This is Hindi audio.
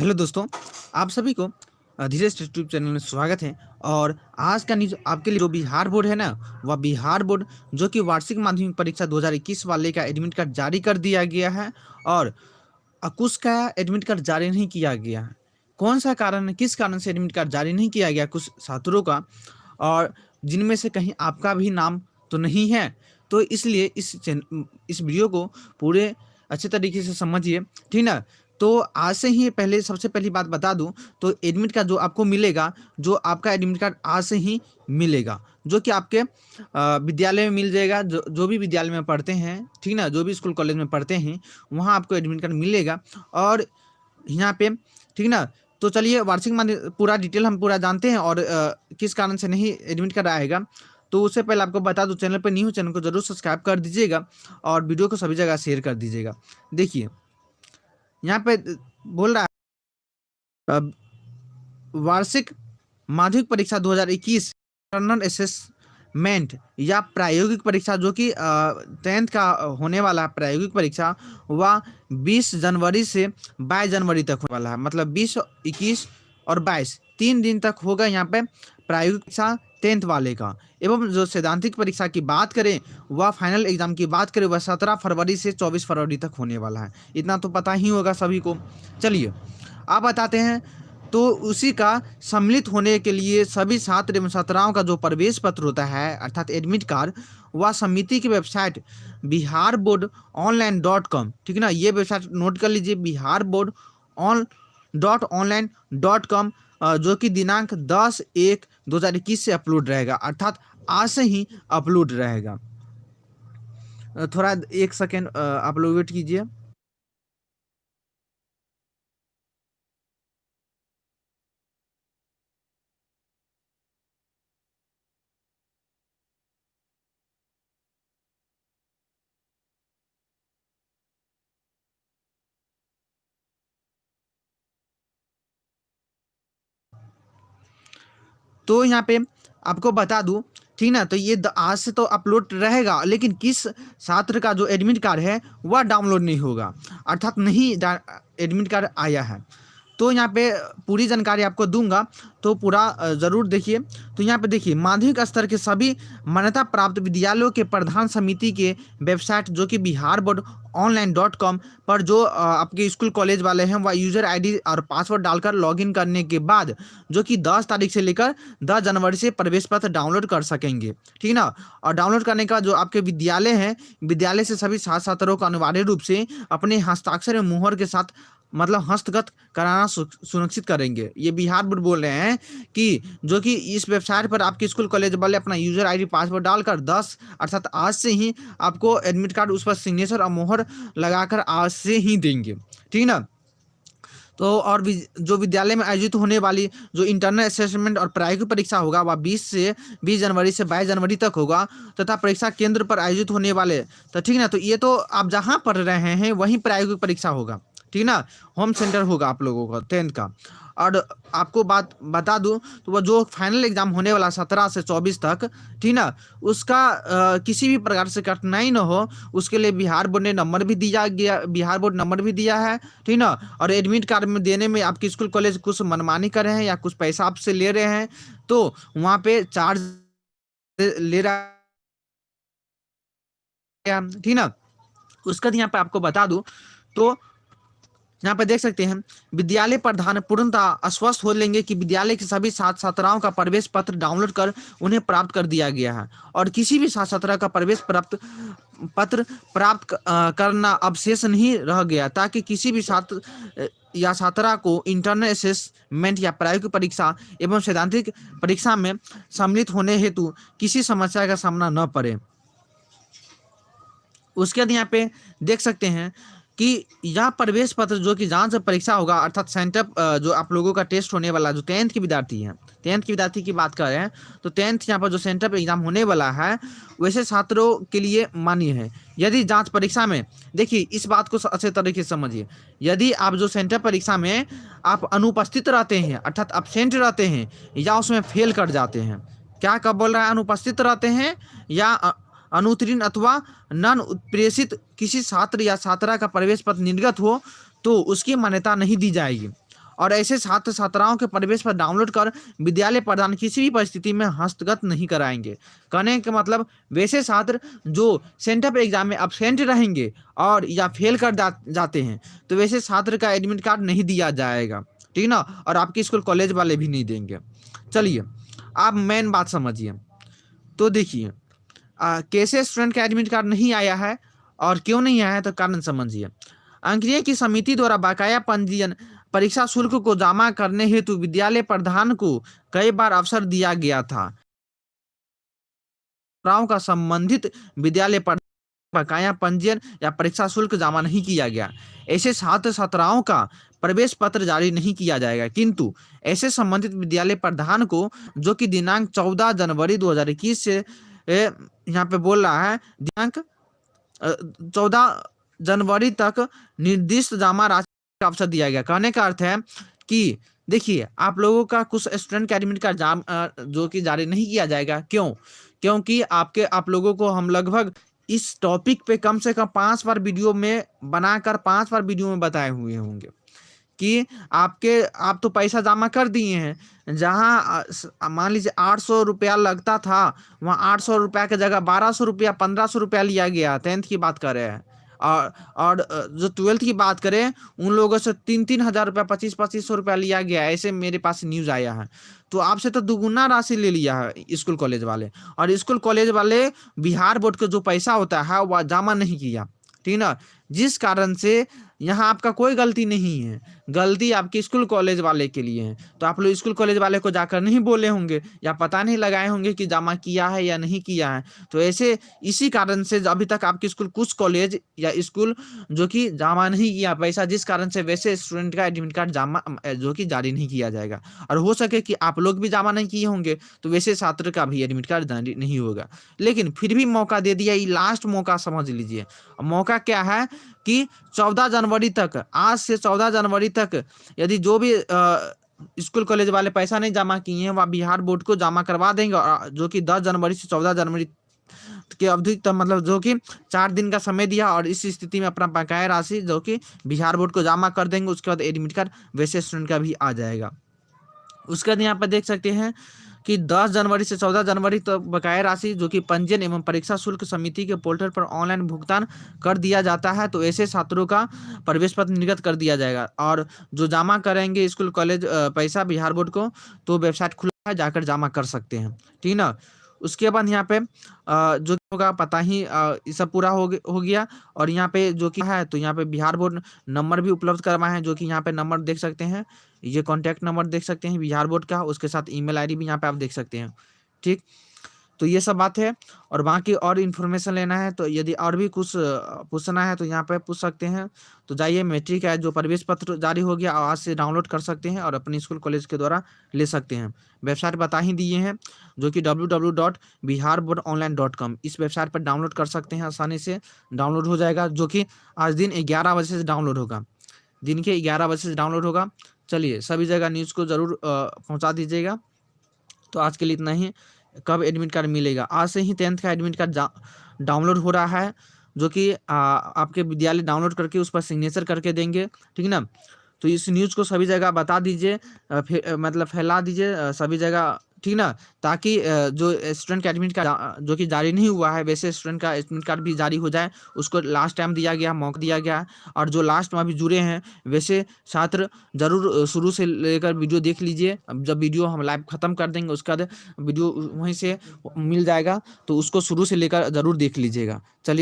हेलो दोस्तों, आप सभी को धीरज यूट्यूब चैनल में स्वागत है। और आज का न्यूज़ आपके लिए जो बिहार बोर्ड है ना, वह बिहार बोर्ड जो कि वार्षिक माध्यमिक परीक्षा 2021 वाले का एडमिट कार्ड जारी कर दिया गया है और कुछ का एडमिट कार्ड जारी नहीं किया गया है। कौन सा कारण है, किस कारण से एडमिट कार्ड जारी नहीं किया गया कुछ छात्रों का, और जिनमें से कहीं आपका भी नाम तो नहीं है। तो इसलिए इस वीडियो को पूरे अच्छे तरीके से समझिए, ठीक ना। तो आज से ही पहले सबसे पहली बात बता दूं, तो एडमिट कार्ड जो आपको मिलेगा, जो आपका एडमिट कार्ड आज से ही मिलेगा, जो कि आपके विद्यालय में मिल जाएगा। जो भी विद्यालय में पढ़ते हैं, ठीक ना, जो भी स्कूल कॉलेज में पढ़ते हैं, वहाँ आपको एडमिट कार्ड मिलेगा। और यहाँ पे, ठीक ना। तो चलिए वार्षिक मान पूरा डिटेल हम पूरा जानते हैं और किस कारण से नहीं एडमिट कार्ड आएगा। तो उससे पहले आपको बता दूं, चैनल पर न्यू चैनल को जरूर सब्सक्राइब कर दीजिएगा और वीडियो को सभी जगह शेयर कर दीजिएगा। देखिए यहाँ पे बोल रहा है वार्षिक माध्यमिक परीक्षा 2021 इंटरनल असेसमेंट या प्रायोगिक परीक्षा, जो कि 10th का होने वाला है प्रायोगिक परीक्षा, वह 20 जनवरी से 22 जनवरी तक होने वाला है। मतलब 20, 21 और 22 3 दिन तक होगा यहाँ पे प्रायोगिक परीक्षा 10th वाले का। एवं जो सैद्धांतिक परीक्षा की बात करें, वह फाइनल एग्जाम की बात करें, वह 17 फरवरी से 24 फरवरी तक होने वाला है। इतना तो पता ही होगा सभी को। चलिए आप बताते हैं। तो उसी का सम्मिलित होने के लिए सभी छात्र एवं छात्राओं का जो प्रवेश पत्र होता है, अर्थात एडमिट कार्ड, वह समिति की वेबसाइट बिहार बोर्ड online.com, ठीक है ना। ये वेबसाइट नोट कर लीजिए, बिहार बोर्ड online.com, जो कि दिनांक 10/1/2021 से अपलोड रहेगा, अर्थात आज से ही अपलोड रहेगा। थोड़ा 1 सेकेंड आप लोग वेट कीजिए। तो यहाँ पे आपको बता दूं, ठीक ना। तो ये आज से तो अपलोड रहेगा, लेकिन किस छात्र का जो एडमिट कार्ड है वह डाउनलोड नहीं होगा, अर्थात नहीं एडमिट कार्ड आया है। तो यहाँ पे पूरी जानकारी आपको दूंगा, तो पूरा जरूर देखिए। तो यहाँ पे देखिए, माध्यमिक स्तर के सभी मान्यता प्राप्त विद्यालयों के प्रधान समिति के वेबसाइट, जो कि बिहार बोर्ड online.com पर जो आपके स्कूल कॉलेज वाले हैं, वह यूजर आईडी और पासवर्ड डालकर लॉगिन करने के बाद, जो कि 10 तारीख से लेकर 10 जनवरी से प्रवेश पत्र डाउनलोड कर सकेंगे, ठीक ना। और डाउनलोड करने का जो आपके विद्यालय है, विद्यालय से सभी छात्रों को अनिवार्य रूप से अपने हस्ताक्षर एवं मुहर के साथ, मतलब हस्तगत कराना सुनिश्चित करेंगे। ये बिहार बोर्ड बोल रहे हैं कि जो कि इस वेबसाइट पर आपके स्कूल कॉलेज वाले अपना यूजर आईडी पासवर्ड डालकर 10 अर्थात आज से ही आपको एडमिट कार्ड उस पर सिग्नेचर और मोहर लगाकर आज से ही देंगे, ठीक ना। तो और भी जो विद्यालय में आयोजित होने वाली जो इंटरनल असेसमेंट और प्रायोगिक परीक्षा होगा, वह 20 जनवरी से 22 जनवरी तक होगा, तथा परीक्षा केंद्र पर आयोजित होने वाले, तो ठीक ना। तो ये तो आप जहाँ पढ़ रहे हैं वहीं प्रायोगिक परीक्षा होगा, ठीक ना। होम सेंटर होगा आप लोगों का 10th का। और आपको बात बता दूं, तो वह जो फाइनल एग्जाम होने वाला 17 से 24 तक, ठीक ना, उसका किसी भी प्रकार से कठिनाई न हो, उसके लिए बिहार बोर्ड ने नंबर भी दिया गया, बिहार बोर्ड नंबर भी दिया है, ठीक ना। और एडमिट कार्ड में देने में आपके स्कूल कॉलेज कुछ मनमानी कर रहे हैं या कुछ पैसा आपसे ले रहे हैं, तो वहाँ पे चार्ज ले रहा है, ठीक ना। उसका यहाँ पे आपको बता दूं, तो यहाँ पे देख सकते हैं, विद्यालय प्रधान पूर्णतः आश्वस्त हो लेंगे कि विद्यालय के सभी छात्र छात्राओं का प्रवेश पत्र डाउनलोड कर उन्हें प्राप्त कर दिया गया है, और किसी भी छात्र छात्रा का प्रवेश पत्र प्राप्त करना अब शेष नहीं रह गया, ताकि किसी भी छात्र या छात्रा को इंटरनल असेसमेंट या प्रायोगिक परीक्षा एवं सैद्धांतिक परीक्षा में सम्मिलित होने हेतु किसी समस्या का सामना न पड़े। उसके बाद यहाँ पे देख सकते हैं कि यह प्रवेश पत्र जो कि जहाँ से परीक्षा होगा, अर्थात सेंटर जो आप लोगों का टेस्ट होने वाला, जो 10th के विद्यार्थी हैं, 10th के विद्यार्थी की बात कर रहे हैं, तो 10th यहाँ पर जो सेंटर पर एग्जाम होने वाला है, वैसे छात्रों के लिए मान्य है। यदि जांच परीक्षा में, देखिए इस बात को अच्छे तरीके से समझिए, यदि आप जो सेंटर परीक्षा में आप अनुपस्थित रहते हैं, अर्थात एब्सेंट रहते हैं, या उसमें फेल कर जाते हैं, क्या कब बोल रहा है, अनुपस्थित रहते हैं या अनुत्तीर्ण अथवा नन उत्प्रेषित किसी छात्र या छात्रा का प्रवेश पत्र निर्गत हो, तो उसकी मान्यता नहीं दी जाएगी। और ऐसे छात्र छात्राओं के प्रवेश पर डाउनलोड कर विद्यालय प्रधान किसी भी परिस्थिति में हस्तगत नहीं कराएंगे। कहने का मतलब वैसे छात्र जो सेंटर एग्जाम में absent रहेंगे और या फेल कर जाते हैं, तो वैसे छात्र का एडमिट कार्ड नहीं दिया जाएगा, ठीक ना, और आपके स्कूल कॉलेज वाले भी नहीं देंगे। चलिए आप मेन बात समझिए। तो देखिए कैसे स्टूडेंट का एडमिट कार्ड नहीं आया है और क्यों नहीं आया है, तो कारण समझिए। अंक्रिय की समिति द्वारा बकाया पंजीयन परीक्षा शुल्क को जमा करने हेतु विद्यालय प्रधान को कई बार अवसर दिया गया था। का संबंधित विद्यालय बकाया पंजीयन या परीक्षा शुल्क जमा नहीं किया गया, ऐसे छात्र छात्राओं का प्रवेश पत्र जारी नहीं किया जाएगा, किंतु ऐसे संबंधित विद्यालय प्रधान को जो कि दिनांक 14 जनवरी 2021 से यहाँ पे बोल रहा है दिनांक 14 जनवरी तक निर्दिष्ट जमा राशि का अवसर दिया गया। कहने का अर्थ है कि देखिए आप लोगों का कुछ स्टूडेंट का एडमिट कार्ड जो कि जारी नहीं किया जाएगा। क्यों? क्योंकि आप लोगों को हम लगभग इस टॉपिक पे कम से कम 5 बार वीडियो में बनाकर 5 बार वीडियो में बताए हुए होंगे कि आप तो पैसा जमा कर दिए हैं। जहाँ मान लीजिए 800 रुपया लगता था, वहाँ 800 रुपया की जगह 1200 रुपया 1500 रुपया लिया गया। 10th की बात कर रहे हैं। और जो 12th की बात करें उन लोगों से 3-3 हज़ार रुपया 2500 रुपया लिया गया। ऐसे मेरे पास न्यूज आया है। तो आपसे तो दुगुना राशि ले लिया है स्कूल कॉलेज वाले। और स्कूल कॉलेज वाले बिहार बोर्ड का जो पैसा होता है वह जमा नहीं किया, ठीक ना, जिस कारण से यहाँ आपका कोई गलती नहीं है, गलती आपके स्कूल कॉलेज वाले के लिए है। तो आप लोग स्कूल कॉलेज वाले को जाकर नहीं बोले होंगे या पता नहीं लगाए होंगे कि जमा किया है या नहीं किया है। तो ऐसे इसी कारण से अभी तक आपके स्कूल कुछ कॉलेज या स्कूल जो कि जमा नहीं किया पैसा, जिस कारण से वैसे स्टूडेंट का एडमिट कार्ड जमा जो कि जारी नहीं किया जाएगा। और हो सके कि आप लोग भी जमा नहीं किए होंगे तो वैसे छात्र का भी एडमिट कार्ड जारी नहीं होगा। लेकिन फिर भी मौका दे दिया, ये लास्ट मौका समझ लीजिए। मौका क्या है कि 14 जनवरी तक, आज से 14 जनवरी तक यदि जो भी स्कूल कॉलेज वाले पैसा नहीं जमा किए हैं वह बिहार बोर्ड को जमा करवा देंगे, और जो कि 10 जनवरी से 14 जनवरी के अवधि तक, मतलब जो कि 4 दिन का समय दिया, और इस स्थिति में अपना बकाया राशि जो कि बिहार बोर्ड को जमा कर देंगे। उसके बाद एडमिट कार्ड वैसे स्टूडेंट का भी आ जाएगा। उसके बाद यहाँ पर देख सकते हैं कि 10 जनवरी से 14 जनवरी तक बकाया राशि जो कि पंजीयन एवं परीक्षा शुल्क समिति के पोर्टल पर ऑनलाइन भुगतान कर दिया जाता है। तो ऐसे छात्रों का प्रवेश पत्र निर्गत कर दिया जाएगा। और जो जमा करेंगे स्कूल कॉलेज पैसा बिहार बोर्ड को, तो वेबसाइट खुला है, जाकर जमा कर सकते हैं, ठीक ना। उसके बाद यहाँ पे जो होगा पता ही ये सब पूरा हो गया। और यहाँ पे जो कि है, तो यहाँ पे बिहार बोर्ड नंबर भी उपलब्ध करवाए हैं, जो कि यहाँ पे नंबर देख सकते हैं, ये कॉन्टैक्ट नंबर देख सकते हैं बिहार बोर्ड का, उसके साथ ईमेल आईडी भी यहाँ पे आप देख सकते हैं, ठीक। तो ये सब बात है। और बाकी और इन्फॉर्मेशन लेना है तो यदि और भी कुछ पूछना है तो यहाँ पे पूछ सकते हैं। तो जाइए, मैट्रिक है जो प्रवेश पत्र जारी हो गया आज से डाउनलोड कर सकते हैं और अपने स्कूल कॉलेज के द्वारा ले सकते हैं। वेबसाइट बता ही दिए हैं, जो कि www.biharboardonline.com, इस वेबसाइट पर डाउनलोड कर सकते हैं। आसानी से डाउनलोड हो जाएगा, जो कि आज दिन 11 बजे से डाउनलोड होगा, दिन के 11 बजे से डाउनलोड होगा। चलिए, सभी जगह न्यूज़ को ज़रूर पहुँचा दीजिएगा। तो आज के लिए इतना ही। कब एडमिट कार्ड मिलेगा? आज से ही 10th का एडमिट कार्ड डाउनलोड हो रहा है, जो कि आपके विद्यालय डाउनलोड करके उस पर सिग्नेचर करके देंगे, ठीक ना। तो इस न्यूज़ को सभी जगह बता दीजिए, मतलब फैला दीजिए सभी जगह, ठीक ना, ताकि जो स्टूडेंट का एडमिट कार्ड जो कि जारी नहीं हुआ है, वैसे स्टूडेंट का एडमिट कार्ड भी जारी हो जाए। उसको लास्ट टाइम दिया गया, मौका दिया गया है। और जो लास्ट में अभी जुड़े हैं वैसे छात्र ज़रूर शुरू से लेकर वीडियो देख लीजिए। अब जब वीडियो हम लाइव ख़त्म कर देंगे उसका वीडियो वहीं से मिल जाएगा, तो उसको शुरू से लेकर ज़रूर देख लीजिएगा। चलिए।